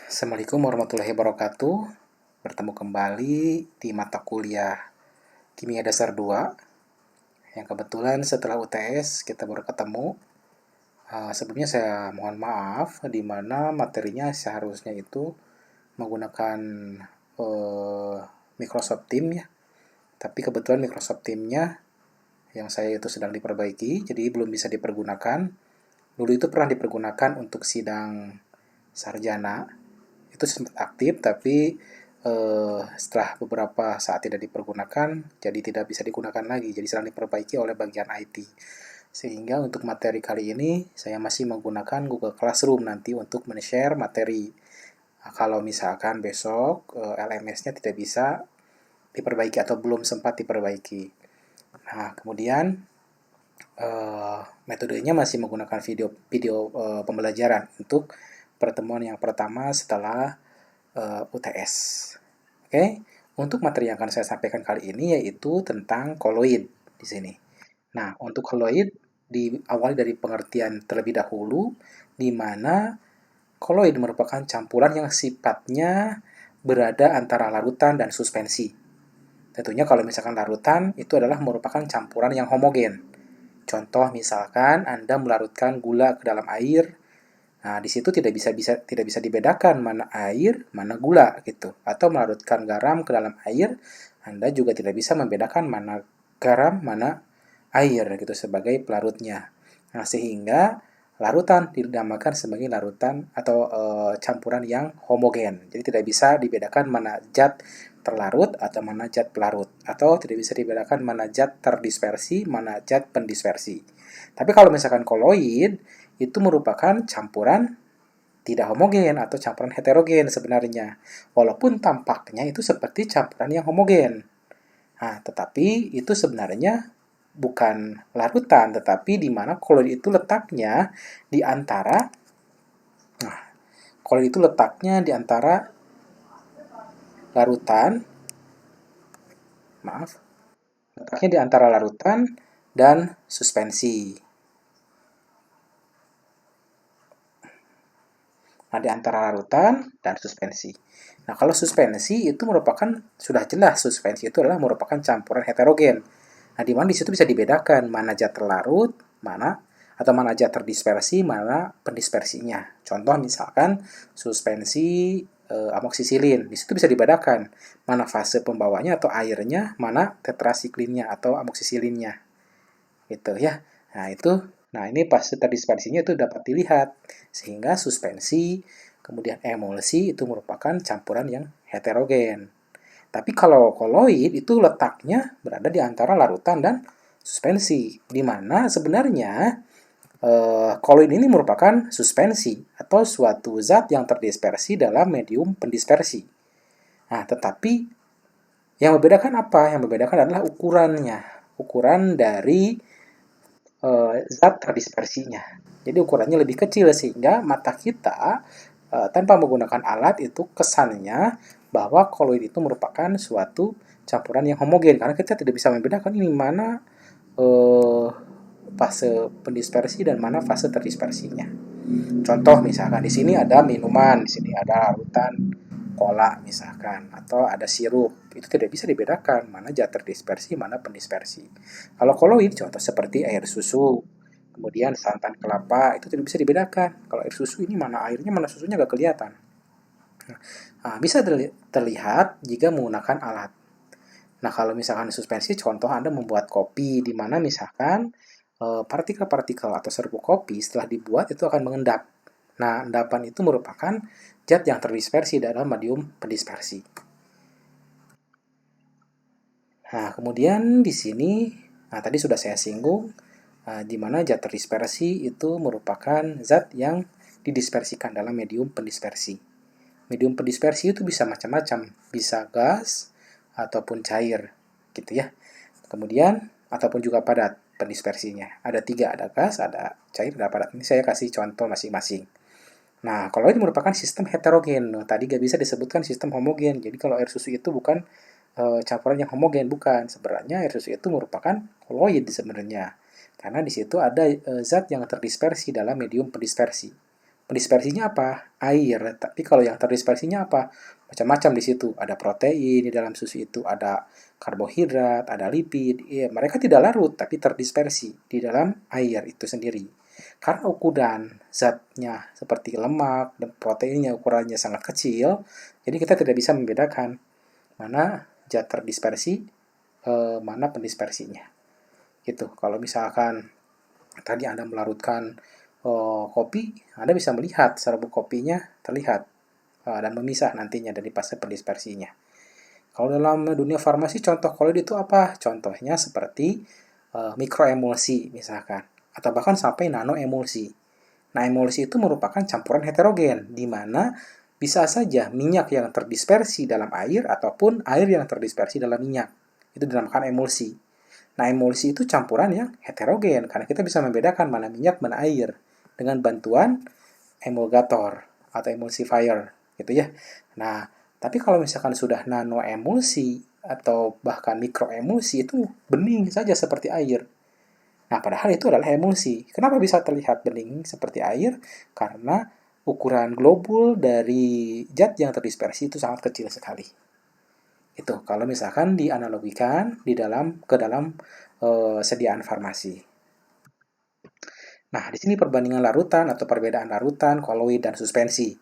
Assalamualaikum warahmatullahi wabarakatuh. Bertemu kembali di mata kuliah Kimia Dasar 2 yang kebetulan setelah UTS kita baru ketemu. Sebelumnya saya mohon maaf di mana materinya seharusnya itu menggunakan Microsoft Teams ya. Tapi kebetulan Microsoft Teams-nya yang saya itu sedang diperbaiki, jadi belum bisa dipergunakan. Dulu itu pernah dipergunakan untuk sidang sarjana, itu sempat aktif, tapi setelah beberapa saat tidak dipergunakan, jadi tidak bisa digunakan lagi, jadi sedang diperbaiki oleh bagian IT. Sehingga untuk materi kali ini, saya masih menggunakan Google Classroom nanti untuk men-share materi. Nah, kalau misalkan besok LMS-nya tidak bisa diperbaiki atau belum sempat diperbaiki. Nah, kemudian metodenya masih menggunakan video pembelajaran untuk pertemuan yang pertama setelah UTS. Oke, untuk materi yang akan saya sampaikan kali ini yaitu tentang koloid di sini. Nah, untuk koloid diawali dari pengertian terlebih dahulu, di mana koloid merupakan campuran yang sifatnya berada antara larutan dan suspensi. Tentunya kalau misalkan larutan itu adalah merupakan campuran yang homogen. Contoh misalkan Anda melarutkan gula ke dalam air. Nah, di situ tidak bisa dibedakan mana air, mana gula gitu. Atau melarutkan garam ke dalam air, Anda juga tidak bisa membedakan mana garam, mana air gitu sebagai pelarutnya. Nah, sehingga larutan dinamakan sebagai larutan atau campuran yang homogen. Jadi tidak bisa dibedakan mana zat terlarut atau mana zat pelarut, atau tidak bisa dibedakan mana zat terdispersi, mana zat pendispersi. Tapi kalau misalkan koloid itu merupakan campuran tidak homogen atau campuran heterogen sebenarnya. Walaupun tampaknya itu seperti campuran yang homogen. Nah, tetapi itu sebenarnya bukan larutan, tetapi di mana koloid itu letaknya di antara larutan, letaknya di antara larutan dan suspensi. Nah, di antara larutan dan suspensi. Nah, kalau suspensi itu merupakan, sudah jelas suspensi itu adalah merupakan campuran heterogen. Nah, di mana di situ bisa dibedakan mana zat terlarut, mana zat terdispersi, mana pendispersinya. Contoh misalkan suspensi amoksisilin. Di situ bisa dibedakan mana fase pembawanya atau airnya, mana tetrasiklinnya atau amoksisilinnya. Gitu ya. Nah, ini fase terdispersinya itu dapat dilihat. Sehingga suspensi, kemudian emulsi itu merupakan campuran yang heterogen. Tapi kalau koloid itu letaknya berada di antara larutan dan suspensi, di mana sebenarnya koloid ini merupakan suspensi atau suatu zat yang terdispersi dalam medium pendispersi. Nah, tetapi yang membedakan apa? Yang membedakan adalah ukurannya. Ukuran dari zat terdispersinya. Jadi ukurannya lebih kecil sehingga mata kita tanpa menggunakan alat itu kesannya bahwa koloid itu merupakan suatu campuran yang homogen karena kita tidak bisa membedakan ini mana fase pendispersi dan mana fase terdispersinya. Contoh misalkan di sini ada minuman, di sini ada larutan cola misalkan, atau ada sirup. Itu tidak bisa dibedakan mana zat terdispersi, mana pendispersi. Kalau koloid, contoh seperti air susu, kemudian santan kelapa, itu tidak bisa dibedakan. Kalau air susu ini mana airnya, mana susunya gak kelihatan. Nah, bisa terlihat jika menggunakan alat. Nah, kalau misalkan suspensi, contoh Anda membuat kopi, di mana misalkan partikel-partikel atau serbuk kopi setelah dibuat itu akan mengendap. Nah, endapan itu merupakan zat yang terdispersi dalam medium pendispersi. Nah, kemudian di sini, nah tadi sudah saya singgung, di mana zat terdispersi itu merupakan zat yang didispersikan dalam medium pendispersi. Medium pendispersi itu bisa macam-macam, bisa gas ataupun cair, gitu ya. Kemudian, ataupun juga padat pendispersinya. Ada 3, ada gas, ada cair, ada padat. Ini saya kasih contoh masing-masing. Nah, kalau ini merupakan sistem heterogen. Nah, tadi gak bisa disebutkan sistem homogen. Jadi kalau air susu itu bukan campuran yang homogen, bukan. Sebenarnya air susu itu merupakan koloid sebenarnya. Karena di situ ada zat yang terdispersi dalam medium pendispersi. Pendispersinya apa? Air. Tapi kalau yang terdispersinya apa? Macam-macam di situ. Ada protein di dalam susu itu, ada karbohidrat, ada lipid. Ya, mereka tidak larut, tapi terdispersi di dalam air itu sendiri. Karena ukuran zatnya seperti lemak dan proteinnya ukurannya sangat kecil, jadi kita tidak bisa membedakan mana zat terdispersi, mana pendispersinya. Gitu. Kalau misalkan tadi Anda melarutkan kopi, Anda bisa melihat serbuk kopinya terlihat dan memisah nantinya dari fase pendispersinya. Kalau dalam dunia farmasi, contoh koloid itu apa? Contohnya seperti mikroemulsi misalkan, atau bahkan sampai nanoemulsi. Nah, emulsi itu merupakan campuran heterogen, di mana bisa saja minyak yang terdispersi dalam air ataupun air yang terdispersi dalam minyak. Itu dinamakan emulsi. Nah, emulsi itu campuran yang heterogen, karena kita bisa membedakan mana minyak, mana air, dengan bantuan emulgator atau emulsifier, gitu ya. Nah, tapi kalau misalkan sudah nanoemulsi atau bahkan mikroemulsi, itu bening saja seperti air. Nah, padahal itu adalah emulsi. Kenapa bisa terlihat bening seperti air? Karena ukuran globul dari zat yang terdispersi itu sangat kecil sekali. Itu kalau misalkan dianalogikan ke dalam sediaan farmasi. Nah, di sini perbandingan larutan atau perbedaan larutan, koloid, dan suspensi.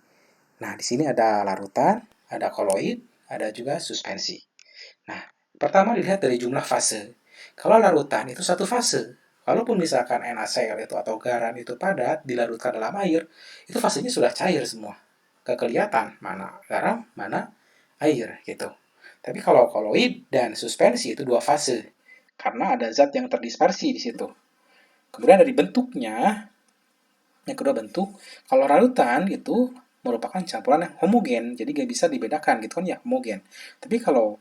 Nah, di sini ada larutan, ada koloid, ada juga suspensi. Nah, pertama dilihat dari jumlah fase. Kalau larutan itu satu fase. Walaupun misalkan NaCl itu atau garam itu padat dilarutkan dalam air, itu fasenya sudah cair semua. Kelihatan mana garam, mana air gitu. Tapi kalau koloid dan suspensi itu dua fase. Karena ada zat yang terdispersi di situ. Kemudian dari bentuknya, yang kedua bentuk, kalau larutan itu merupakan campuran yang homogen, jadi nggak bisa dibedakan gitu kan ya, homogen. Tapi kalau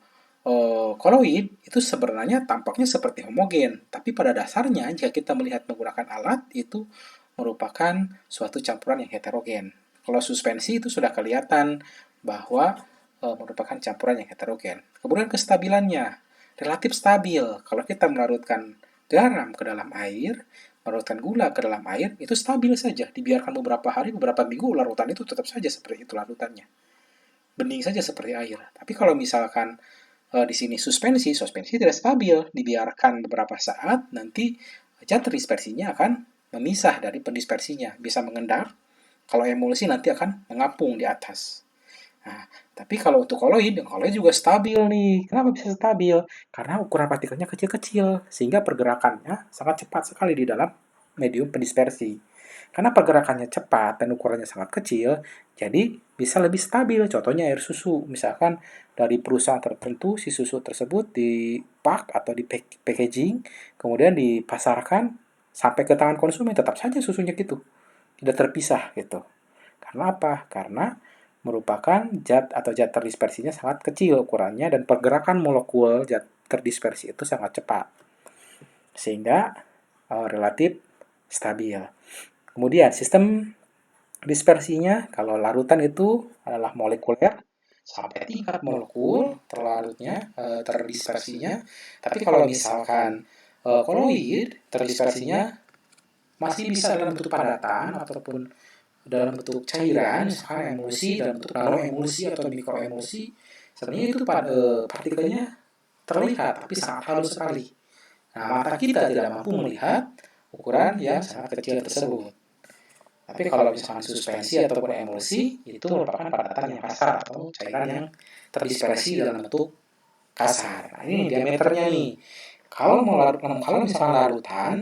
koloid itu sebenarnya tampaknya seperti homogen, tapi pada dasarnya jika kita melihat menggunakan alat itu merupakan suatu campuran yang heterogen. Kalau suspensi itu sudah kelihatan bahwa merupakan campuran yang heterogen. Kemudian kestabilannya relatif stabil. Kalau kita melarutkan garam ke dalam air, larutkan gula ke dalam air, itu stabil saja. Dibiarkan beberapa hari, beberapa minggu, larutan itu tetap saja seperti itu larutannya. Bening saja seperti air. Tapi kalau misalkan di sini suspensi tidak stabil. Dibiarkan beberapa saat, nanti zat terdispersinya akan memisah dari pendispersinya. Bisa mengendap. Kalau emulsi nanti akan mengapung di atas. Nah, tapi kalau untuk koloid juga stabil nih. Kenapa bisa stabil? Karena ukuran partikelnya kecil-kecil, sehingga pergerakannya sangat cepat sekali di dalam medium pendispersi. Karena pergerakannya cepat dan ukurannya sangat kecil, jadi bisa lebih stabil. Contohnya air susu. Misalkan dari perusahaan tertentu, si susu tersebut dipak atau di packaging, kemudian dipasarkan sampai ke tangan konsumen, tetap saja susunya gitu. Tidak terpisah gitu. Karena apa? Karena merupakan zat atau zat terdispersinya sangat kecil ukurannya dan pergerakan molekul zat terdispersi itu sangat cepat. Sehingga relatif stabil. Kemudian sistem dispersinya, kalau larutan itu adalah molekuler sampai tingkat molekul terlarutnya, terdispersinya. Tapi kalau misalkan koloid, terdispersinya masih bisa dalam bentuk padatan ataupun dalam bentuk cairan, misalkan emulsi, dalam bentuk nanoemulsi atau mikroemulsi. Sebenarnya itu partikelnya terlihat, tapi sangat halus sekali. Nah, mata kita tidak mampu melihat ukuran yang sangat kecil tersebut. Tapi kalau misalkan suspensi ataupun emulsi, itu merupakan padatan yang kasar atau cairan yang terdispersi dalam bentuk kasar. Nah, ini diameternya nih. Kalau misalkan larutan,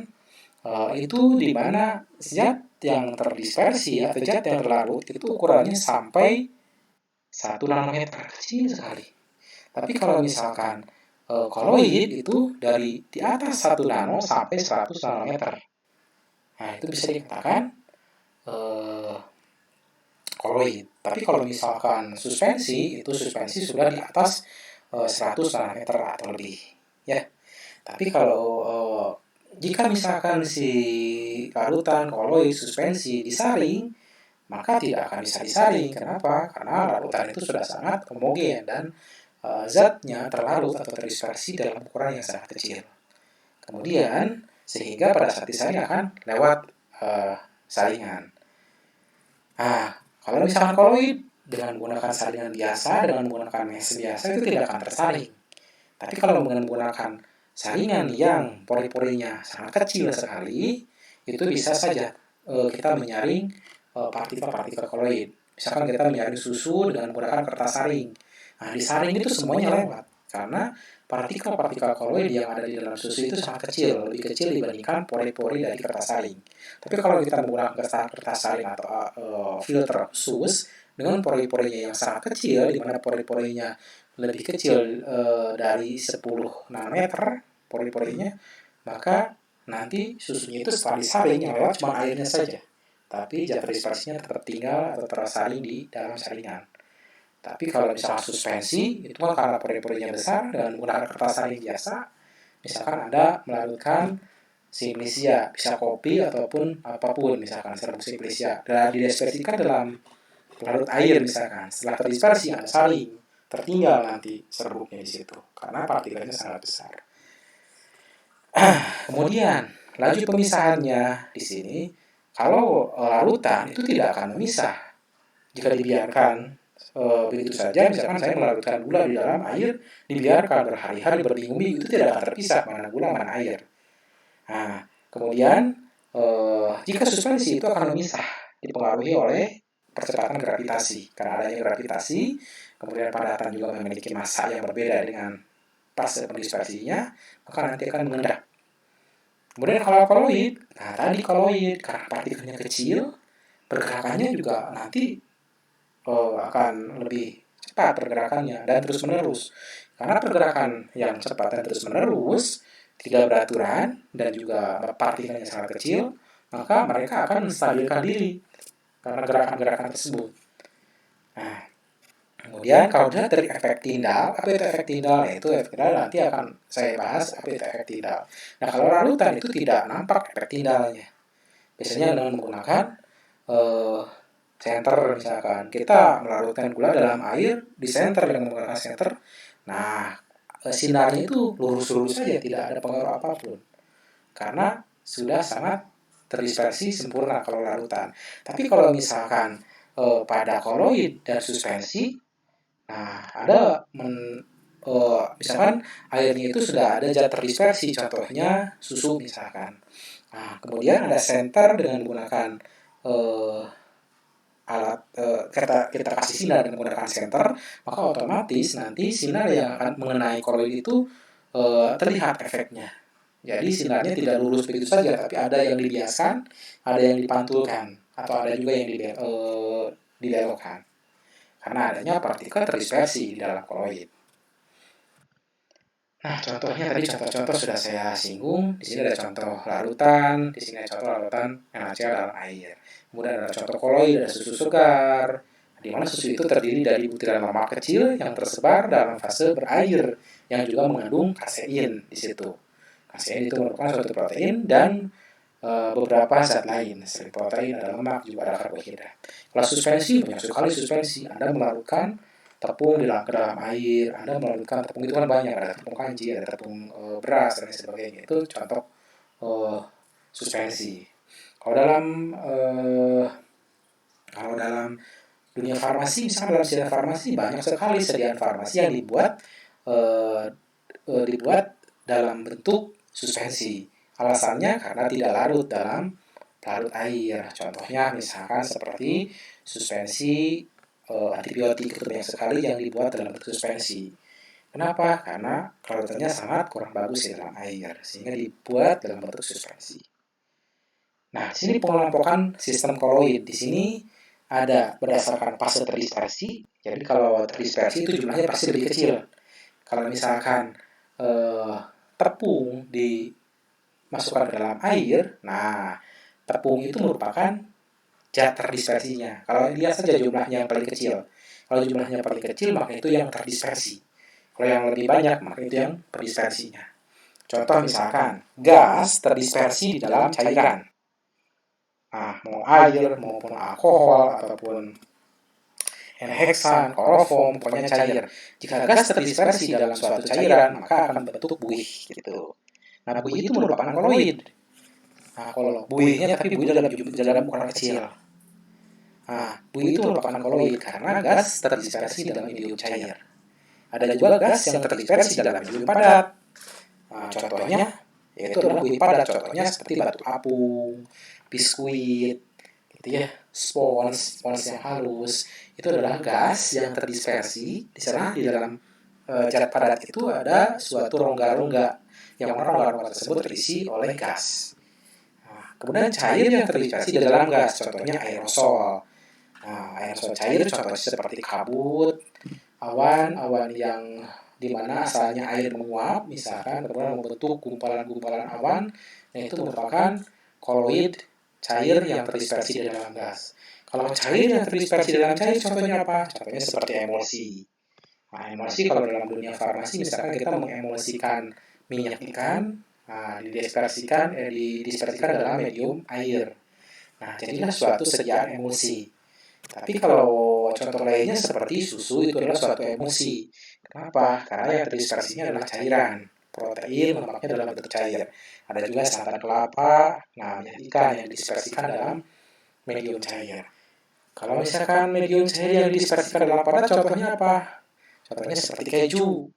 itu di mana zat yang terdispersi atau zat yang terlarut itu ukurannya sampai 1 nanometer, kecil sekali. Tapi kalau misalkan koloid itu dari di atas 1 nano sampai 100 nanometer. Nah, itu bisa dikatakan koloid. Tapi kalau misalkan suspensi, itu suspensi sudah di atas 100 nanometer atau lebih. Ya. Tapi kalau jika misalkan si larutan, koloid, suspensi disaring, maka tidak akan bisa disaring. Kenapa? Karena larutan itu sudah sangat homogen dan zatnya terlarut atau terdispersi dalam ukuran yang sangat kecil. Kemudian, sehingga pada saat disaring akan lewat saringan. Nah, kalau misalkan koloid dengan menggunakan saringan biasa, dengan menggunakan mesh biasa itu tidak akan tersaring. Tapi kalau dengan menggunakan saringan yang pori-porinya sangat kecil sekali, itu bisa saja kita menyaring partikel-partikel koloid. Misalkan kita menyaring susu dengan menggunakan kertas saring. Nah, di saring itu semuanya lewat. Karena partikel-partikel koloid yang ada di dalam susu itu sangat kecil, lebih kecil dibandingkan pori-pori dari kertas saring. Tapi kalau kita menggunakan kertas saring atau filter khusus dengan pori-porinya yang sangat kecil, di mana pori-porinya lebih kecil dari 10 nanometer pori-porinya, maka nanti susunya itu setelah disaring yang lewat cuma airnya saja. Tapi zat dispersinya tetap tinggal atau tersaring di dalam saringan. Tapi kalau misalnya suspensi, itu kan karena pori-porinya besar dengan menggunakan kertas saring biasa, misalkan Anda melarutkan simplisia, bisa kopi ataupun apapun, misalkan serbuk simplisia, dan didispersikan dalam larut air misalkan. Setelah terdispersi Anda saring, tertinggal nanti serbuknya di situ karena partikelnya sangat besar. Kemudian laju pemisahannya di sini, kalau larutan itu tidak akan memisah jika dibiarkan begitu saja. Misalkan saya melarutkan gula di dalam air, dibiarkan berhari-hari, berminggu-minggu, itu tidak akan terpisah mana gula mana air. Nah, kemudian jika suspensi itu akan memisah, dipengaruhi oleh percepatan gravitasi. Karena adanya gravitasi, kemudian padatan juga memiliki massa yang berbeda dengan fase pendispersinya, maka nanti akan mengendap. Kemudian kalau koloid, nah tadi koloid karena partikelnya kecil, pergerakannya juga nanti akan lebih cepat pergerakannya dan terus menerus. Karena pergerakan yang cepat dan terus menerus, tidak beraturan dan juga partikelnya sangat kecil, maka mereka akan menstabilkan diri karena gerakan-gerakan tersebut. Nah, kemudian kalau dilihat dari efek Tyndall, apa itu efek Tyndall? Itu efek Tyndall nanti akan saya bahas apa itu efek Tyndall. Nah, kalau larutan itu tidak nampak efek Tyndallnya. Biasanya dengan menggunakan senter misalkan. Kita melarutkan gula dalam air di senter dengan menggunakan senter. Nah, sinarnya itu lurus-lurus saja, tidak ada pengaruh apapun. Karena sudah sangat terdispersi sempurna kalau larutan. Tapi kalau misalkan pada koloid dan suspensi, nah ada misalkan airnya itu sudah ada zat terdispersi, contohnya susu misalkan. Nah, kemudian ada senter dengan menggunakan alat kita kasih sinar dengan menggunakan senter, maka otomatis nanti sinar yang akan mengenai koloid itu terlihat efeknya. Jadi sinarnya tidak lurus begitu saja, tapi ada yang dibiaskan, ada yang dipantulkan, atau ada juga yang dibelokkan. Karena adanya partikel terdispersi di dalam koloid. Nah, contohnya tadi contoh-contoh sudah saya singgung. Di sini ada contoh larutan, di sini ada contoh larutan NaCl dalam air. Kemudian ada contoh koloid, ada susu segar, di mana susu itu terdiri dari butiran lemak kecil yang tersebar dalam fase berair yang juga mengandung kasein di situ. Kasein itu merupakan suatu protein dan beberapa zat lain. Selain protein ada lemak, juga ada karbohidrat. Kalau suspensi, banyak sekali suspensi. Anda melarutkan tepung ke dalam air, Anda melarutkan tepung itu kan banyak, ada tepung kanji, ada tepung beras dan sebagainya. Itu contoh suspensi. Kalau dalam dunia farmasi, misalnya dalam sediaan farmasi banyak sekali sediaan farmasi yang dibuat dalam bentuk suspensi. Alasannya karena tidak larut dalam larut air. Contohnya misalkan seperti suspensi antibiotik, itu banyak sekali yang dibuat dalam bentuk suspensi. Kenapa? Karena larutannya sangat kurang bagus di dalam air, sehingga dibuat dalam bentuk suspensi. Nah, di sini pengelompokan sistem koloid. Di sini ada berdasarkan fase terdispersi. Jadi kalau terdispersi itu jumlahnya pasti lebih kecil. Kalau misalkan tepung dimasukkan ke dalam air, nah tepung itu merupakan zat terdispersinya. Kalau lihat saja jumlahnya yang paling kecil. Kalau jumlahnya paling kecil, maka itu yang terdispersi. Kalau yang lebih banyak, maka itu yang terdispersinya. Contoh misalkan, gas terdispersi di dalam cairan. Nah, mau air, maupun alkohol, ataupun heksan, kloroform, pokoknya cair. Jika gas terdispersi dalam suatu cairan, maka akan membentuk buih gitu. Nah, buih itu merupakan koloid. Nah, kalau buihnya tapi buih dalam ukuran kecil. Nah, buih itu merupakan koloid karena gas terdispersi dalam medium cair. Ada juga gas yang terdispersi dalam medium padat. Nah, contohnya yaitu adalah buih padat. Contohnya seperti batu apung, biskuit, gitu ya, spons yang halus. Itu adalah gas yang terdispersi di sana. Di dalam zat padat itu ada suatu rongga-rongga yang mana rongga-rongga tersebut terisi oleh gas. Nah, kemudian cair yang terdispersi di dalam gas, contohnya aerosol. Nah, aerosol cair contohnya seperti kabut, awan-awan yang di mana asalnya air menguap, misalkan kemudian membentuk gumpalan-gumpalan awan, nah itu merupakan koloid cair yang terdispersi di dalam gas. Kalau cair yang terdispersi di dalam cair, contohnya apa? Contohnya seperti emulsi. Nah, emulsi kalau dalam dunia farmasi, misalkan kita mengemulsikan minyak ikan, nah, didispersikan dalam medium air. Nah, jadilah suatu sediaan emulsi. Tapi kalau contoh lainnya seperti susu itu adalah suatu emulsi. Kenapa? Karena yang terdispersinya adalah cairan. Protein lemaknya dalam bentuk cair. Ada juga santan kelapa, nah minyak ikan yang didispersikan dalam medium cair. Kalau misalkan medium cair yang didispersikan dalam padat, contohnya apa? Contohnya seperti keju.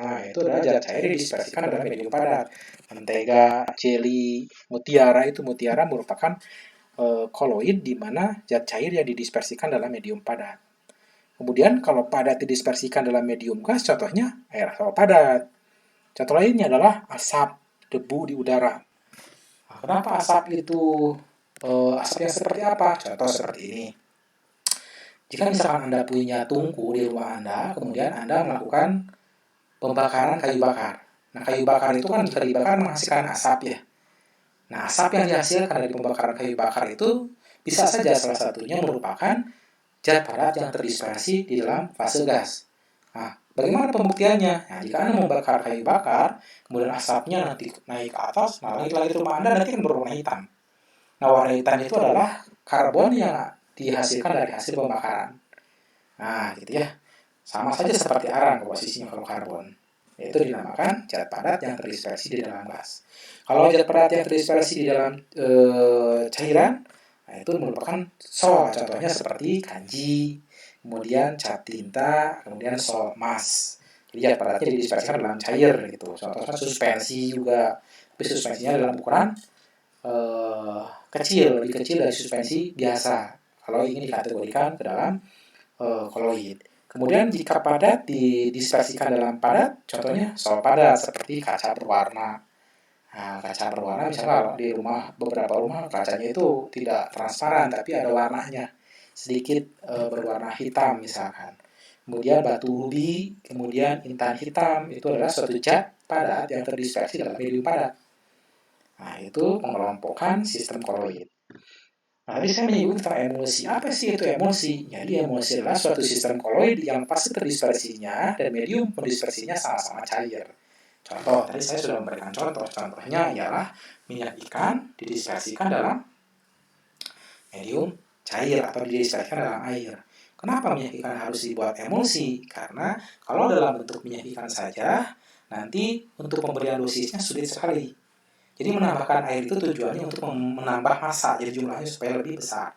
Nah, itu adalah zat cair yang didispersikan dalam medium padat. Mentega, jelly, mutiara merupakan koloid di mana zat cair yang didispersikan dalam medium padat. Kemudian kalau padat didispersikan dalam medium gas, contohnya aerosol padat. Contoh lainnya adalah asap, debu di udara. Nah, kenapa asap itu asap yang seperti apa? Contoh seperti ini. Jika misalkan Anda punya tungku di rumah Anda, kemudian Anda melakukan pembakaran kayu bakar. Nah, kayu bakar itu kan jika dibakar menghasilkan asap ya. Nah, asap yang dihasilkan dari pembakaran kayu bakar itu bisa saja salah satunya merupakan zat padat yang terdispersi di dalam fase gas. Nah, bagaimana pembuktiannya? Nah, jika Anda membakar kayu bakar, kemudian asapnya nanti naik ke atas, nah langit-langit rumah Anda nanti akan berwarna hitam. Nah, warna hitam itu adalah karbon yang dihasilkan dari hasil pembakaran. Nah, gitu ya. Sama saja seperti arang posisinya kalau karbon. Yaitu dinamakan zat padat yang terdispersi di dalam gas. Kalau zat padat yang terdispersi di dalam cairan, nah itu merupakan sol. Contohnya seperti kanji, kemudian cat tinta, kemudian sol emas. Jadi zat padatnya didispersikan dalam cair gitu. Contohnya suspensi juga. Tapi suspensinya dalam ukuran kecil, lebih kecil dari suspensi biasa. Kalau ingin dikategorikan ke dalam koloid. Kemudian jika padat didispersikan dalam padat, contohnya sol padat seperti kaca berwarna. Nah, kaca berwarna misalnya di rumah, beberapa rumah kacanya itu tidak transparan tapi ada warnanya. Sedikit berwarna hitam misalkan. Kemudian batu rubi, kemudian intan hitam, itu adalah suatu zat padat yang terdispersi dalam medium padat. Nah, itu mengelompokkan sistem koloid. Nah, tadi saya menyebut tentang emulsi. Apa sih itu emulsi? Jadi emulsi adalah suatu sistem koloid yang fase terdispersinya dan medium pendispersinya sama-sama cair. Contoh, tadi saya sudah memberikan contoh. Contohnya ialah minyak ikan didispersikan dalam medium cair atau didispersikan dalam air. Kenapa minyak ikan harus dibuat emulsi? Karena kalau dalam bentuk minyak ikan saja, nanti untuk pemberian dosisnya sulit sekali. Jadi menambahkan air itu tujuannya untuk menambah massa, jadi jumlahnya supaya lebih besar.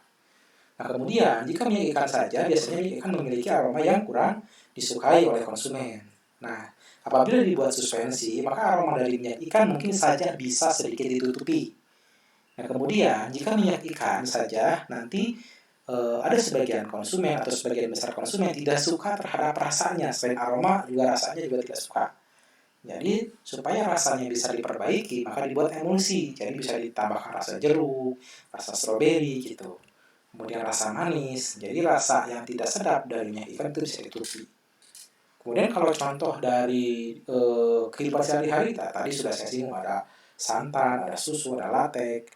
Nah, kemudian jika minyak ikan saja, biasanya minyak ikan memiliki aroma yang kurang disukai oleh konsumen. Nah, apabila dibuat suspensi, maka aroma dari minyak ikan mungkin saja bisa sedikit ditutupi. Nah, kemudian jika minyak ikan saja, nanti ada sebagian konsumen atau sebagian besar konsumen tidak suka terhadap rasanya. Selain aroma, juga rasanya juga tidak suka. Jadi, supaya rasanya bisa diperbaiki, maka dibuat emulsi. Jadi bisa ditambahkan rasa jeruk, rasa stroberi gitu. Kemudian rasa manis. Jadi rasa yang tidak sedap dari minyak ikan itu bisa ditutupi. Kemudian kalau contoh dari kehidupan sehari-hari, tadi sudah saya singgung ada santan, ada susu, ada latek.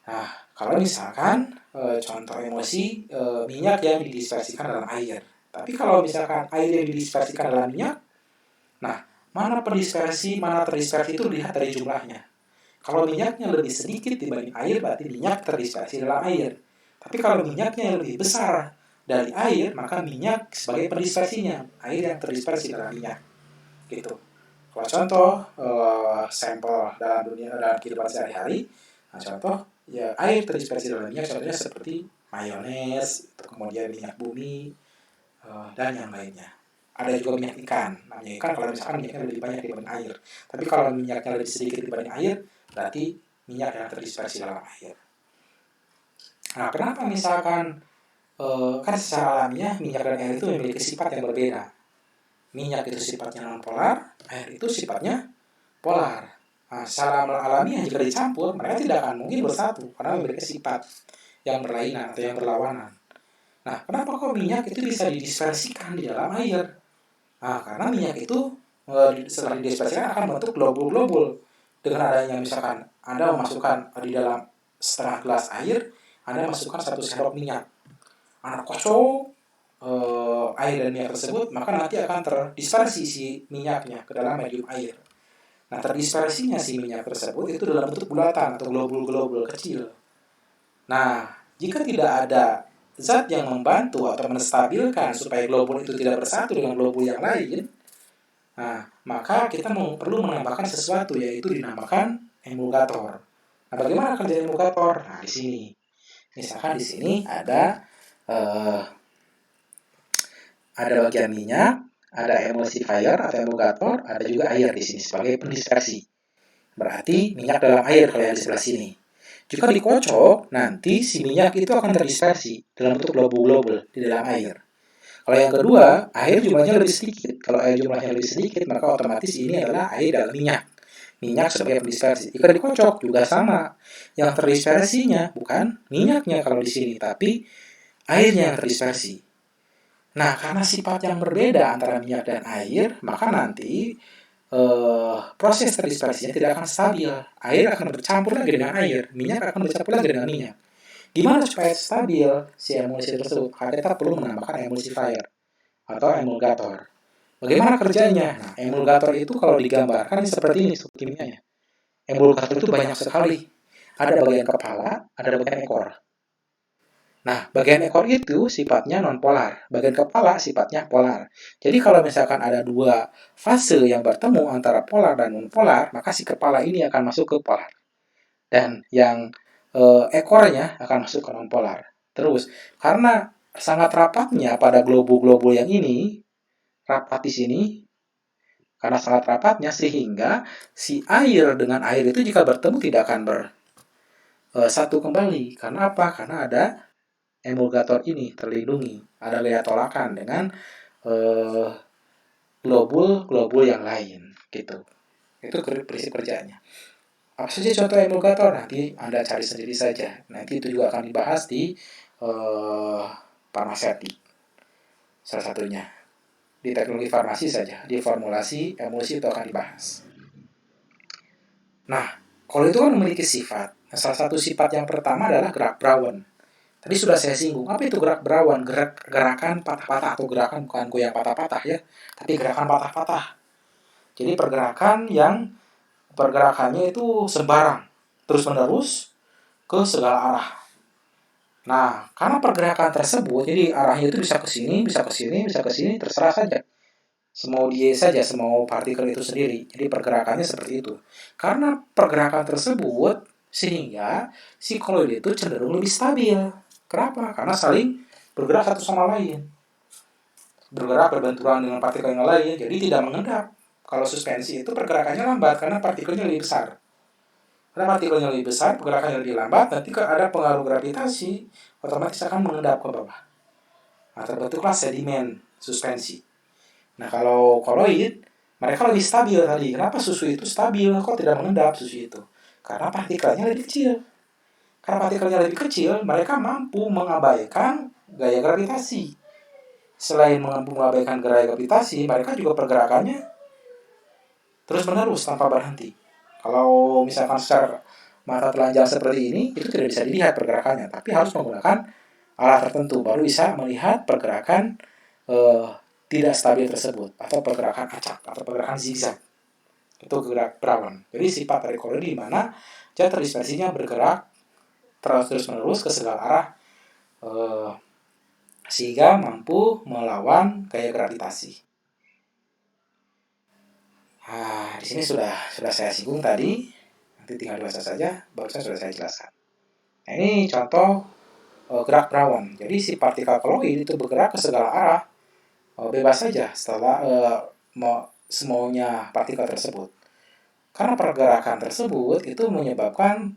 Nah, kalau misalkan contoh emulsi minyak yang didispersikan dalam air. Tapi kalau misalkan air yang didispersikan dalam minyak, nah, mana terdispersi itu dilihat dari jumlahnya. Kalau minyaknya lebih sedikit dibanding air, berarti minyak terdispersi dalam air. Tapi kalau minyaknya lebih besar dari air, maka minyak sebagai pendispersinya, air yang terdispersi dalam minyak. Gitu. Kalau contoh sampel dalam kehidupan sehari-hari, nah contoh ya air terdispersi dalam minyak, contohnya seperti mayones, kemudian minyak bumi, dan yang lainnya. Ada juga minyak ikan. Nah, minyak ikan kalau misalkan minyaknya lebih banyak dibanding air. Tapi kalau minyaknya lebih sedikit dibanding air, berarti minyak yang terdispersi dalam air. Nah, kenapa misalkan kan secara alamiah minyak dan air itu memiliki sifat yang berbeda. Minyak itu sifatnya non-polar, air itu sifatnya polar. Nah, secara alamiah jika dicampur, mereka tidak akan mungkin bersatu karena memiliki sifat yang berlainan atau yang berlawanan. Nah, kenapa kok minyak itu bisa didispersikan di dalam air? Nah, karena minyak itu setelah didispersikan akan membentuk globul-globul. Dengan adanya misalkan Anda memasukkan di dalam setengah gelas air, Anda masukkan 1 sendok minyak. Anda kocok air dan minyak tersebut, maka nanti akan terdispersi si minyaknya ke dalam medium air. Nah, terdispersinya si minyak tersebut itu dalam bentuk bulatan atau globul-globul kecil. Nah, jika tidak ada zat yang membantu atau menstabilkan supaya globul itu tidak bersatu dengan globul yang lain, nah, maka kita perlu menambahkan sesuatu, yaitu dinamakan emulgator. Nah, bagaimana kerja emulgator? Nah, di sini. Misalkan di sini ada bagian minyak, ada emulsifier atau emulgator, ada juga air di sini sebagai pendispersi. Berarti minyak dalam air kalau yang di sebelah sini. Jika dikocok, nanti si minyak itu akan terdispersi dalam bentuk globul-globul di dalam air. Kalau yang kedua, air jumlahnya lebih sedikit. Kalau air jumlahnya lebih sedikit, maka otomatis ini adalah air dalam minyak. Minyak sebagai pendispersi. Jika dikocok juga sama. Yang terdispersinya bukan minyaknya kalau di sini, tapi airnya yang terdispersi. Nah, karena sifat yang berbeda antara minyak dan air, maka nanti proses terdispersinya tidak akan stabil. Air akan bercampur lagi dengan air, minyak akan bercampur lagi dengan minyak. Gimana supaya stabil si emulsi tersebut? Kita perlu menambahkan emulsifier atau emulgator. Bagaimana kerjanya? Nah, emulgator itu kalau digambarkan seperti ini struktur kimianya. Emulgator itu banyak sekali. Ada bagian kepala, ada bagian ekor. Nah, bagian ekor itu sifatnya non-polar. Bagian kepala sifatnya polar. Jadi kalau misalkan ada dua fase yang bertemu antara polar dan non-polar, maka si kepala ini akan masuk ke polar. Dan yang ekornya akan masuk ke non-polar. Terus, karena sangat rapatnya pada globul-globul yang ini, rapat di sini, karena sangat rapatnya sehingga si air dengan air itu jika bertemu tidak akan bersatu kembali. Karena apa? Karena ada emulgator ini terlindungi, ada gaya tolakan dengan globul-globul yang lain, gitu. Itu prinsip kerjanya. Apa saja contoh emulgator? Nanti Anda cari sendiri saja. Nanti itu juga akan dibahas di farmasetik, salah satunya. Di teknologi farmasi saja, di formulasi emulsi itu akan dibahas. Nah, kalau itu kan memiliki sifat. Nah, salah satu sifat yang pertama adalah gerak Brown. Tadi sudah saya singgung, apa itu gerak Brown? Gerakan patah-patah atau gerakan bukan goyang patah-patah ya, tapi gerakan patah-patah. Jadi pergerakannya itu sembarang, terus-menerus ke segala arah. Nah, karena pergerakan tersebut, jadi arahnya itu bisa ke sini, bisa ke sini, bisa ke sini, terserah saja. Semau dia saja, semau partikel itu sendiri. Jadi pergerakannya seperti itu. Karena pergerakan tersebut, sehingga si koloid itu cenderung lebih stabil. Kenapa? Karena saling bergerak satu sama lain. Bergerak berbenturan dengan partikel yang lain, jadi tidak mengendap. Kalau suspensi itu pergerakannya lambat karena partikelnya lebih besar. Karena partikelnya lebih besar, pergerakannya lebih lambat, nanti ada pengaruh gravitasi, otomatis akan mengendap ke bawah. Nah, terbentuklah sedimen suspensi. Nah, kalau koloid, mereka lebih stabil tadi. Kenapa susu itu stabil? Kok tidak mengendap susu itu? Karena partikelnya lebih kecil. Karena partikelnya lebih kecil, mereka mampu mengabaikan gaya gravitasi. Selain mampu mengabaikan gaya gravitasi, mereka juga pergerakannya terus-menerus tanpa berhenti. Kalau misalkan secara mata telanjang seperti ini, itu tidak bisa dilihat pergerakannya, tapi harus menggunakan alat tertentu baru bisa melihat pergerakan tidak stabil tersebut, atau pergerakan acak, atau pergerakan zigzag. Itu gerak Brown. Jadi sifat dari koloid di mana zat terdispersinya bergerak terus-menerus ke segala arah sehingga mampu melawan gaya gravitasi. Di sini sudah saya singgung tadi. Nanti tinggal dibaca saja, barusan sudah saya jelaskan. Nah, ini contoh gerak Brown. Jadi si partikel koloid itu bergerak ke segala arah bebas saja setelah semaunya partikel tersebut. Karena pergerakan tersebut itu menyebabkan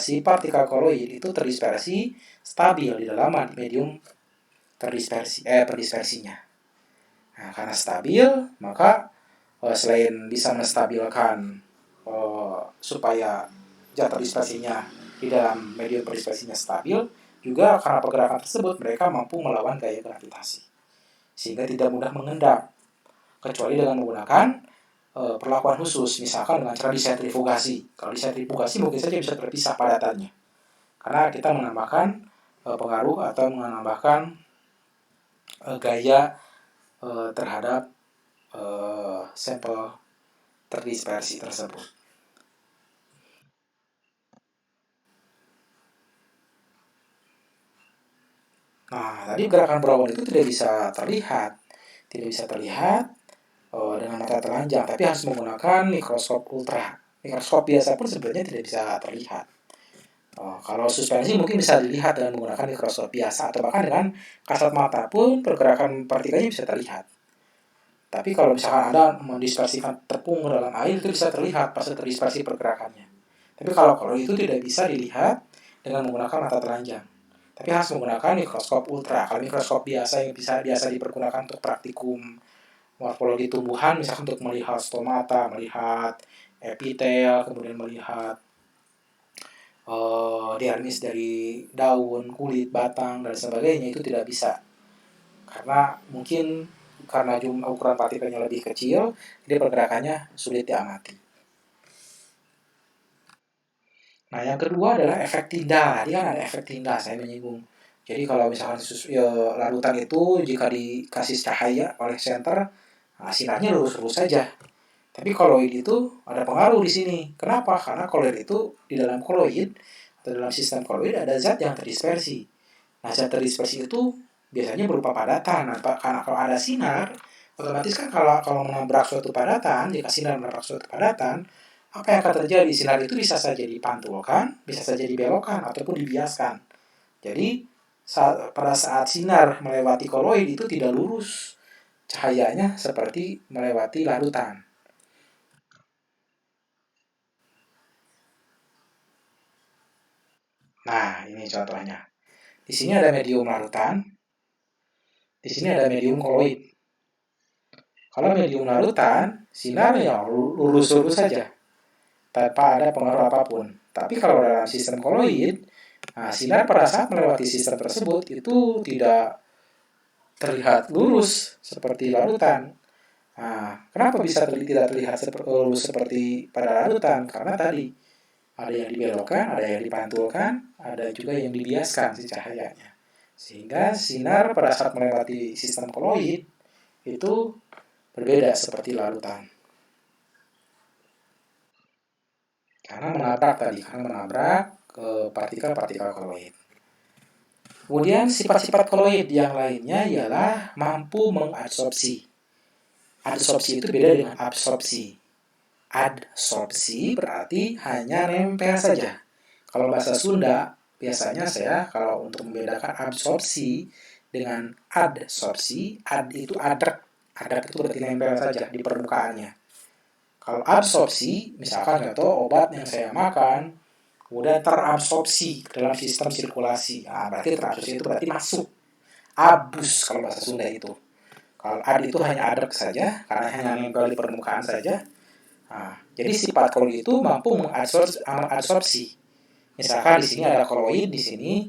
si partikel koloid itu terdispersi stabil di dalam medium perdispersinya. Nah, karena stabil, maka selain bisa menstabilkan supaya jatuh dispersinya di dalam medium perdispersinya stabil, juga karena pergerakan tersebut mereka mampu melawan gaya gravitasi sehingga tidak mudah mengendap kecuali dengan menggunakan perlakuan khusus, misalkan dengan cara disentrifugasi. Kalau disentrifugasi mungkin saja bisa terpisah padatannya karena kita menambahkan pengaruh atau menambahkan gaya terhadap sampel terdispersi tersebut. Nah, tadi gerakan Brown itu tidak bisa terlihat dengan mata telanjang, tapi harus menggunakan mikroskop ultra. Mikroskop biasa pun sebenarnya tidak bisa terlihat. Kalau suspensi mungkin bisa dilihat dengan menggunakan mikroskop biasa atau bahkan dengan kasat mata pun pergerakan partikelnya bisa terlihat. Tapi kalau misalkan Anda mendispersikan tepung dalam air itu bisa terlihat pas terdispersi pergerakannya. Tapi kalau itu tidak bisa dilihat dengan menggunakan mata telanjang. Tapi harus menggunakan mikroskop ultra. Kalau mikroskop biasa yang biasa dipergunakan untuk praktikum morfologi tumbuhan, misalkan untuk melihat stomata, melihat epitel, kemudian melihat dermis dari daun, kulit, batang, dan sebagainya, itu tidak bisa. Karena mungkin karena jumlah ukuran partikelnya lebih kecil, jadi pergerakannya sulit diamati. Nah, yang kedua adalah efek tinda. Dia kan ada efek tinda, saya menyinggung. Jadi kalau misalkan larutan itu jika dikasih cahaya oleh senter, nah, sinarnya lurus-lurus saja. Tapi koloid itu ada pengaruh di sini. Kenapa? Karena koloid itu di dalam koloid atau dalam sistem koloid ada zat yang terdispersi. Nah, zat terdispersi itu biasanya berupa padatan. Nah, karena kalau ada sinar, otomatis kan kalau menabrak suatu padatan, jika sinar menabrak suatu padatan, apa yang akan terjadi? Sinar itu bisa saja dipantulkan, bisa saja dibelokkan, ataupun dibiaskan. Jadi, pada saat sinar melewati koloid itu tidak lurus cahayanya seperti melewati larutan. Nah, ini contohnya. Di sini ada medium larutan, di sini ada medium koloid. Kalau medium larutan, sinar ya lurus-lurus saja, tanpa ada pengaruh apapun. Tapi kalau dalam sistem koloid, nah, sinar pada saat melewati sistem tersebut itu tidak terlihat lurus seperti larutan. Nah, kenapa bisa tidak terlihat lurus seperti pada larutan? Karena tadi ada yang dibelokkan, ada yang dipantulkan, ada juga yang dibiaskan si cahayanya. Sehingga sinar pada saat melewati sistem koloid itu berbeda seperti larutan. Karena menabrak ke partikel-partikel koloid. Kemudian sifat-sifat koloid yang lainnya ialah mampu mengabsorpsi. Adsorpsi itu beda dengan absorpsi. Adsorpsi berarti hanya nempel saja. Kalau bahasa Sunda, biasanya saya kalau untuk membedakan absorpsi dengan adsorpsi, ad itu adrek. Adrek itu berarti nempel saja di permukaannya. Kalau absorpsi, misalkan contoh obat yang saya makan, kemudian terabsorpsi ke dalam sistem sirkulasi. Nah, berarti terabsorpsi itu berarti masuk. Abus kalau bahasa Sunda itu. Kalau ad itu hanya adrek saja, karena hanya nempel di permukaan saja. Nah, jadi sifat koloid itu mampu mengabsorpsi. Misalkan di sini ada koloid, di sini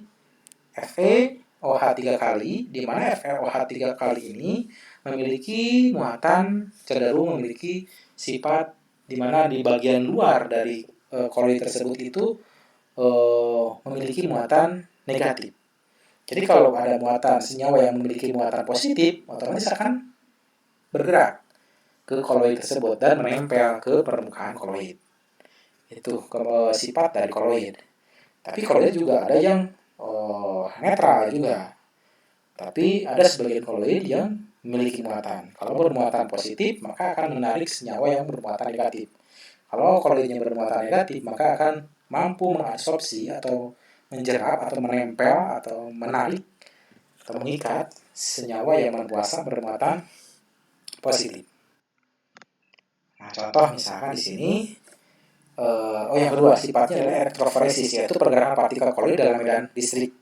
FeOH 3 kali, di mana FeOH 3 kali ini memiliki muatan cenderung memiliki sifat di mana di bagian luar dari koloid tersebut itu memiliki muatan negatif. Jadi kalau ada muatan senyawa yang memiliki muatan positif, otomatis akan bergerak ke koloid tersebut dan menempel ke permukaan koloid. Itu sifat dari koloid. Tapi koloid juga ada yang netral juga. Tapi ada sebagian koloid yang memiliki muatan. Kalau bermuatan positif, maka akan menarik senyawa yang bermuatan negatif. Kalau koloidnya bermuatan negatif, maka akan mampu mengabsorpsi atau menjerap atau menempel atau menarik atau mengikat senyawa yang berpuasa bermuatan positif. Nah, contoh misalkan di sini, yang kedua sifatnya adalah elektroforesis, yaitu pergerakan partikel koloid dalam medan listrik.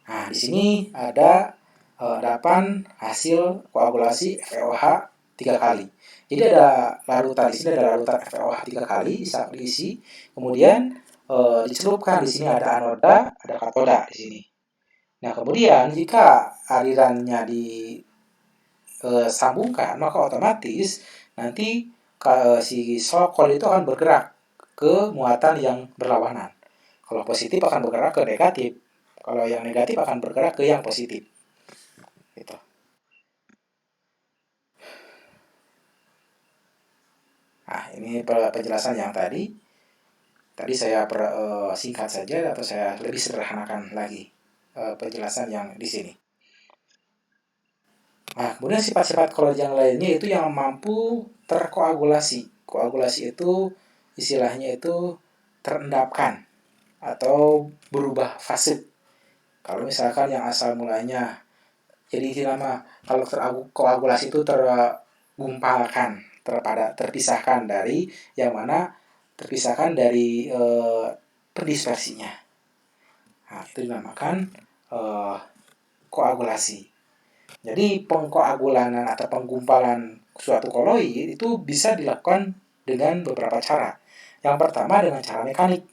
Nah, di sini ada endapan hasil koagulasi FeOH 3 kali. Jadi ada larutan di sini, ada larutan FeOH 3 kali bisa diisi. Kemudian dicelupkan di sini ada anoda, ada katoda di sini. Nah, kemudian jika alirannya disambungkan, maka otomatis nanti si sokol itu akan bergerak ke muatan yang berlawanan. Kalau positif akan bergerak ke negatif. Kalau yang negatif akan bergerak ke yang positif. Gitu. Nah, ini penjelasan yang tadi. Tadi saya singkat saja atau saya lebih sederhanakan lagi penjelasan yang di sini. Nah, kemudian sifat-sifat koloid yang lainnya itu yang mampu terkoagulasi. Koagulasi itu istilahnya itu terendapkan atau berubah fase. Kalau misalkan yang asal mulanya, jadi ini nama kalau terkoagulasi itu tergumpalkan, terpisahkan dari yang mana terpisahkan dari pendispersinya. Nah, itu dinamakan koagulasi. Jadi pengkoagulanan atau penggumpalan suatu koloid itu bisa dilakukan dengan beberapa cara. Yang pertama dengan cara mekanik.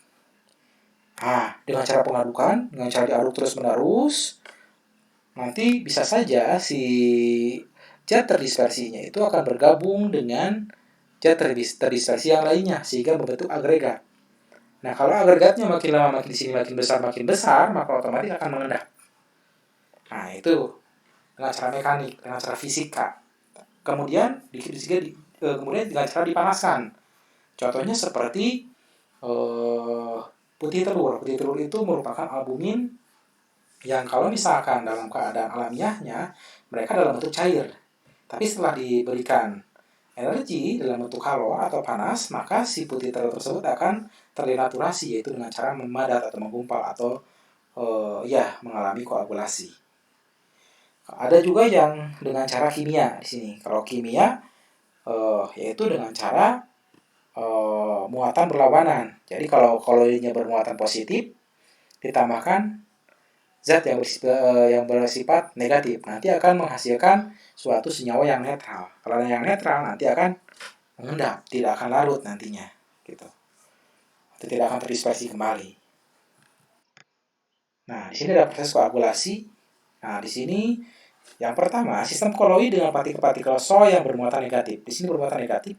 Nah, dengan cara pengadukan, dengan cara diaduk terus-menerus, nanti bisa saja si zat terdispersinya itu akan bergabung dengan zat terdispersi yang lainnya sehingga membentuk agregat. Nah, kalau agregatnya makin lama makin di sini makin besar, maka otomatis akan mengendap. Nah, itu dengan cara mekanik, dengan cara fisika. Kemudian kemudian dengan cara dipanaskan. Contohnya seperti putih telur. Putih telur itu merupakan albumin yang kalau misalkan dalam keadaan alamiahnya mereka dalam bentuk cair. Tapi setelah diberikan energi dalam bentuk kalor atau panas, maka si putih telur tersebut akan terdenaturasi, yaitu dengan cara memadat atau menggumpal atau mengalami koagulasi. Ada juga yang dengan cara kimia di sini. Kalau kimia yaitu dengan cara muatan berlawanan. Jadi kalau koloidnya bermuatan positif ditambahkan zat yang bersifat negatif, nanti akan menghasilkan suatu senyawa yang netral. Kalau yang netral nanti akan mengendap, tidak akan larut nantinya, gitu. Atau tidak akan terdispersi kembali. Nah, di sini ada proses koagulasi. Nah, di sini yang pertama, sistem koloid dengan partikel-partikel So yang bermuatan negatif. Di sini bermuatan negatif.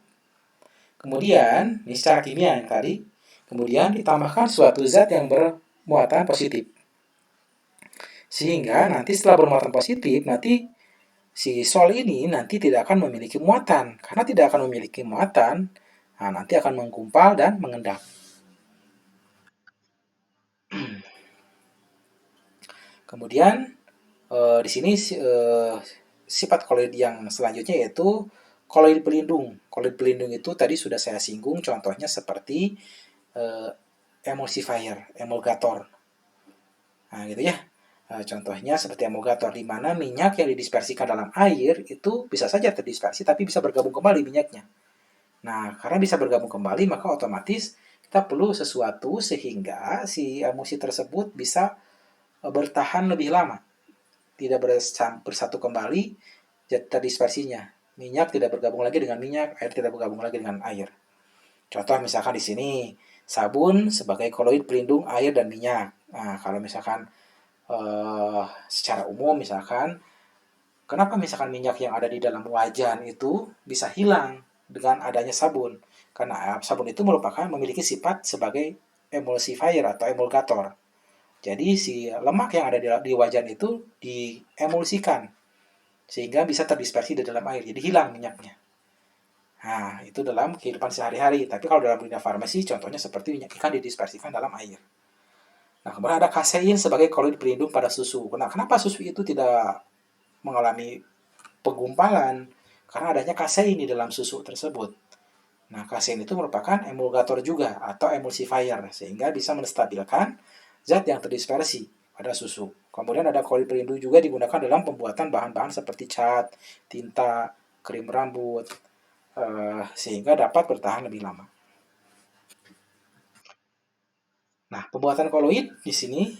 Kemudian, ini secara kimia yang tadi. Kemudian ditambahkan suatu zat yang bermuatan positif. Sehingga nanti setelah bermuatan positif, nanti si Sol ini nanti tidak akan memiliki muatan. Karena tidak akan memiliki muatan, nah nanti akan menggumpal dan mengendap. Kemudian di sini sifat koloid yang selanjutnya yaitu koloid pelindung. Koloid pelindung itu tadi sudah saya singgung, contohnya seperti emulsifier, emulgator. Nah, gitu ya. Contohnya seperti emulgator, di mana minyak yang didispersikan dalam air itu bisa saja terdispersi, tapi bisa bergabung kembali minyaknya. Nah, karena bisa bergabung kembali, maka otomatis kita perlu sesuatu sehingga si emulsi tersebut bisa bertahan lebih lama. Tidak bersatu kembali terdispersinya. Minyak tidak bergabung lagi dengan minyak, air tidak bergabung lagi dengan air. Contoh misalkan di sini, sabun sebagai koloid pelindung air dan minyak. Nah, kalau misalkan secara umum misalkan, kenapa misalkan minyak yang ada di dalam wajan itu bisa hilang dengan adanya sabun? Karena sabun itu memiliki sifat sebagai emulsifier atau emulgator. Jadi si lemak yang ada di wajan itu diemulsikan sehingga bisa terdispersi di dalam air, jadi hilang minyaknya. Nah, itu dalam kehidupan sehari-hari. Tapi kalau dalam dunia farmasi, contohnya seperti minyak ikan didispersikan dalam air. Nah, kemudian ada kasein sebagai koloid pelindung pada susu. Nah, kenapa susu itu tidak mengalami penggumpalan? Karena adanya kasein di dalam susu tersebut. Nah, kasein itu merupakan emulgator juga atau emulsifier, sehingga bisa menstabilkan zat yang terdispersi pada susu. Kemudian ada koloid pelindung juga digunakan dalam pembuatan bahan-bahan seperti cat, tinta, krim rambut, sehingga dapat bertahan lebih lama. Nah, pembuatan koloid di sini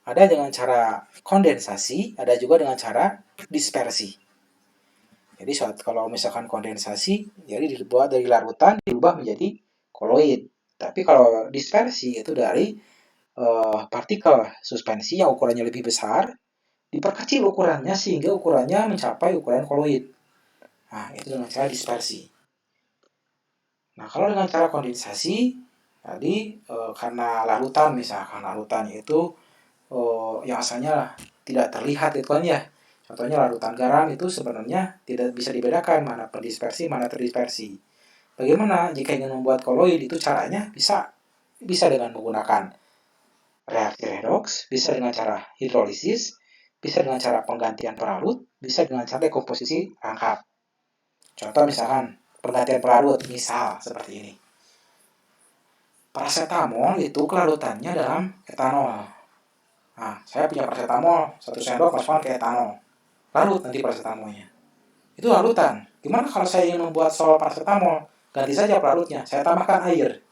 ada dengan cara kondensasi, ada juga dengan cara dispersi. Jadi kalau misalkan kondensasi, jadi dibuat dari larutan diubah menjadi koloid. Tapi kalau dispersi itu dari partikel suspensi yang ukurannya lebih besar, diperkecil ukurannya sehingga ukurannya mencapai ukuran koloid. Nah, itu dengan cara dispersi. Nah, kalau dengan cara kondensasi, tadi karena larutan misalkan larutannya itu yang asalnya tidak terlihat itu kan ya. Contohnya larutan garam itu sebenarnya tidak bisa dibedakan mana pendispersi, mana terdispersi. Bagaimana jika ingin membuat koloid itu caranya bisa dengan menggunakan reaksi redox, bisa dengan cara hidrolisis, bisa dengan cara penggantian pelarut, bisa dengan cara dekomposisi rangkap. Contoh misalkan penggantian pelarut, misal seperti ini. Paracetamol itu kelarutannya dalam etanol. Nah, saya punya paracetamol, 1 sendok masukkan ke etanol. Larut nanti paracetamolnya. Itu larutan. Gimana kalau saya ingin membuat sol paracetamol? Ganti saja pelarutnya, saya tambahkan air.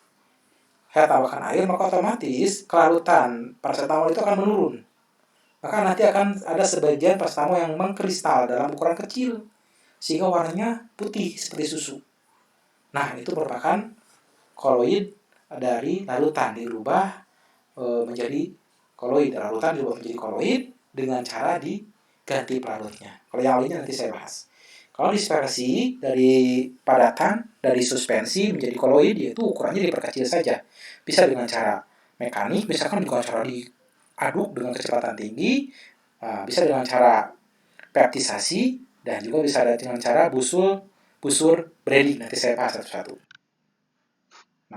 Saya tambahkan air, maka otomatis kelarutan paracetamol itu akan menurun. Maka nanti akan ada sebagian paracetamol yang mengkristal dalam ukuran kecil, sehingga warnanya putih seperti susu. Nah, itu merupakan koloid dari larutan dirubah menjadi koloid. Larutan dirubah menjadi koloid dengan cara diganti pelarutnya. Kalau yang lainnya nanti saya bahas. Kalau dispersi dari padatan, dari suspensi menjadi koloid, yaitu ukurannya diperkecil saja. Bisa dengan cara mekanik, misalkan dengan cara diaduk dengan kecepatan tinggi, bisa dengan cara peptisasi, dan juga bisa dengan cara busur Brady. Nanti saya bahas satu-satu.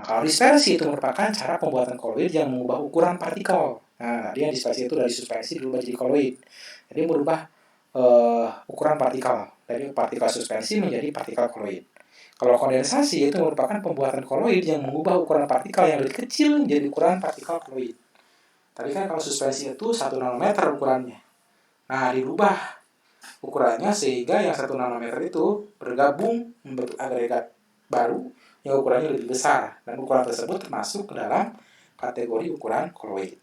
Nah, kalau dispersi itu merupakan cara pembuatan koloid yang mengubah ukuran partikel. Nah, tadi yang dispersi itu dari suspensi berubah jadi koloid. Jadi merubah ukuran partikel dari partikel suspensi menjadi partikel koloid. Kalau kondensasi itu merupakan pembuatan koloid yang mengubah ukuran partikel yang lebih kecil menjadi ukuran partikel koloid. Tadi kan kalau suspensi itu 1 nanometer ukurannya. Nah, dirubah ukurannya sehingga yang 1 nanometer itu bergabung membentuk agregat baru yang ukurannya lebih besar, dan ukuran tersebut termasuk ke dalam kategori ukuran koloid.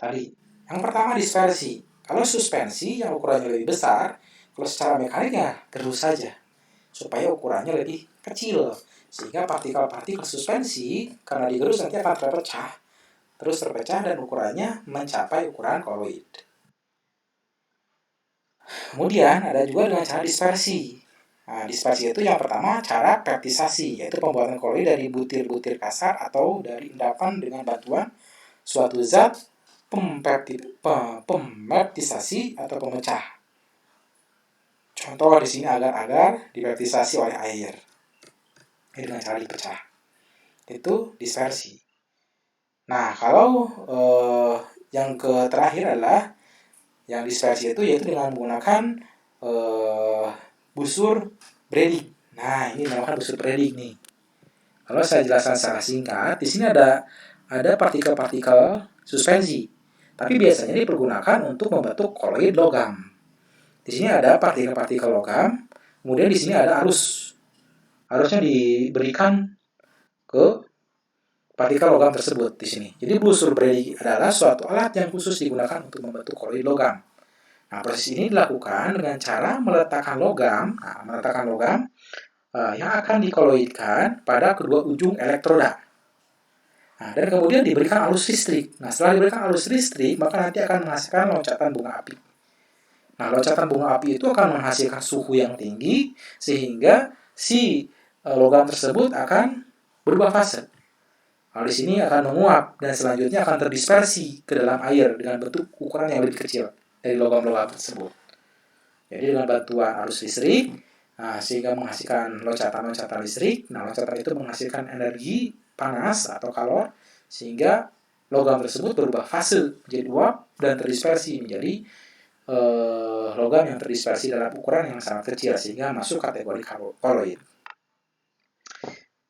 Tadi, yang pertama dispersi. Kalau suspensi yang ukurannya lebih besar, kalau secara mekaniknya gerus saja, supaya ukurannya lebih kecil. Sehingga partikel-partikel suspensi, karena digerus nanti akan terus terpecah dan ukurannya mencapai ukuran koloid. Kemudian ada juga dengan cara dispersi. Nah, dispersi itu yang pertama cara peptisasi, yaitu pembuatan koloid dari butir-butir kasar atau dari endapan dengan bantuan suatu zat pempeptisasi atau pemecah. Contoh di sini agar-agar dipeptisasi oleh air. Ini dengan cara dipecah. Itu dispersi. Nah, kalau yang terakhir adalah yang dispersi itu yaitu dengan menggunakan busur Bredig. Nah, ini dinamakan busur Bredig nih. Kalau saya jelaskan secara singkat, di sini ada partikel-partikel suspensi. Tapi biasanya dipergunakan untuk membentuk koloid logam. Di sini ada partikel-partikel logam, kemudian di sini ada arus. Arusnya diberikan ke partikel logam tersebut di sini. Jadi busur Bredig adalah suatu alat yang khusus digunakan untuk membentuk koloid logam. Nah, proses ini dilakukan dengan cara meletakkan logam yang akan dikoloidkan pada kedua ujung elektroda. Nah, dan kemudian diberikan arus listrik. Nah, setelah diberikan arus listrik, maka nanti akan menghasilkan loncatan bunga api. Nah, loncatan bunga api itu akan menghasilkan suhu yang tinggi, sehingga si logam tersebut akan berubah fase. Lalu di sini akan menguap, dan selanjutnya akan terdispersi ke dalam air dengan bentuk ukuran yang lebih kecil dari logam-logam tersebut. Jadi dengan bantuan arus listrik, sehingga menghasilkan loncatan-loncatan listrik. Nah, loncatan itu menghasilkan energi panas atau kalor, sehingga logam tersebut berubah fase menjadi uap dan terdispersi menjadi logam yang terdispersi dalam ukuran yang sangat kecil, sehingga masuk kategori koloid.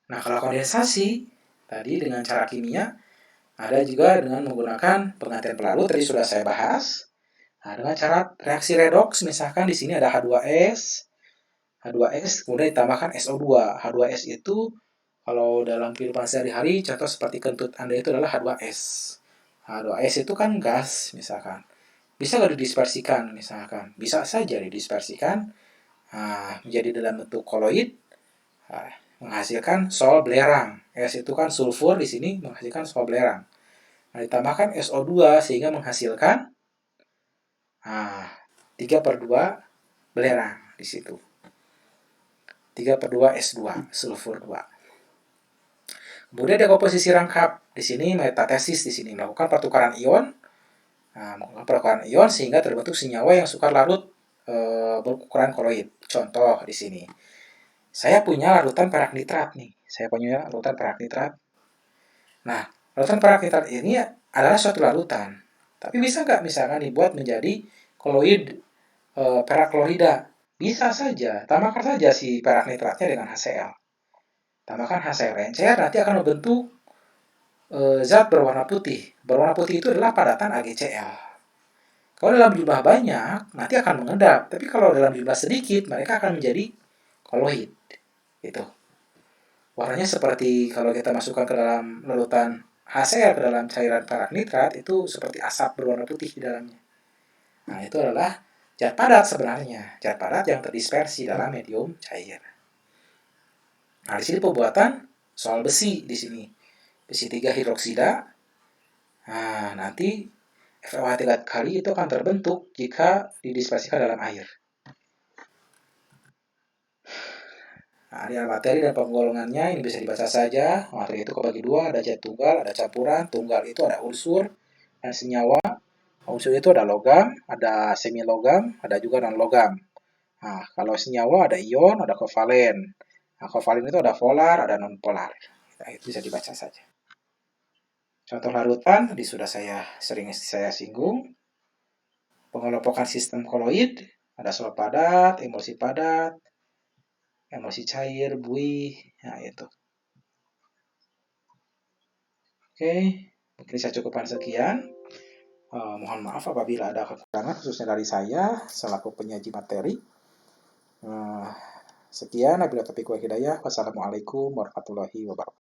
Nah, kalau kondensasi, tadi dengan cara kimia, Ada juga dengan menggunakan penggantian pelarut, tadi sudah saya bahas. Nah, dengan cara reaksi redoks, misalkan di sini ada H2S, H2S kemudian ditambahkan SO2. H2S itu kalau dalam kehidupan sehari-hari, contoh seperti kentut Anda itu adalah H2S. H2S itu kan gas, misalkan. Bisa nggak didispersikan, misalkan? Bisa saja didispersikan menjadi dalam bentuk koloid, menghasilkan sol belerang. S itu kan sulfur di sini menghasilkan sol belerang. Nah, ditambahkan SO2 sehingga menghasilkan 3/2 belerang di situ. 3/2 S2, sulfur 2. Kemudian dekomposisi rangkap. Di sini metatesis di sini melakukan pertukaran ion. Melakukan pertukaran ion sehingga terbentuk senyawa yang sukar larut berukuran koloid. Contoh di sini. Saya punya larutan perak nitrat nih. Saya punya larutan perak nitrat. Nah, larutan perak nitrat ini adalah suatu larutan. Tapi bisa nggak misalkan dibuat menjadi koloid perak klorida? Bisa saja. Tambahkan saja si perak nitratnya dengan HCl. Tambahkan HCl encer, nanti akan membentuk zat berwarna putih. Berwarna putih itu adalah padatan AgCl. Kalau dalam jumlah banyak, nanti akan mengendap. Tapi kalau dalam jumlah sedikit, mereka akan menjadi koloid. Gitu. Warnanya seperti kalau kita masukkan ke dalam larutan HCl ke dalam cairan perak nitrat, itu seperti asap berwarna putih di dalamnya. Nah, itu adalah zat padat sebenarnya. Zat padat yang terdispersi dalam medium cair. Nah, di sini pembuatan soal besi di sini. Besi 3 hidroksida. Nah, nanti FeOH 3 kali itu akan terbentuk jika didispersikan dalam air. Nah, ini materi dan penggolongannya ini bisa dibaca saja. Materi itu kebagi dua, ada zat tunggal, ada campuran. Tunggal itu ada unsur dan senyawa. Unsur itu ada logam, ada semi logam, ada juga non logam. Nah, kalau senyawa ada ion, ada kovalen. Nah, kovalen itu ada polar, ada non polar. Nah, itu bisa dibaca saja. Contoh larutan tadi sudah sering saya singgung. Pengelompokan sistem koloid, ada sol padat, emulsi padat, emulsi cair, buih, nah itu. Oke, mungkin saya cukupkan sekian. Mohon maaf apabila ada kekurangan khususnya dari saya selaku penyaji materi. Sekian, wabillahi taufiq wal hidayah. Wassalamualaikum warahmatullahi wabarakatuh.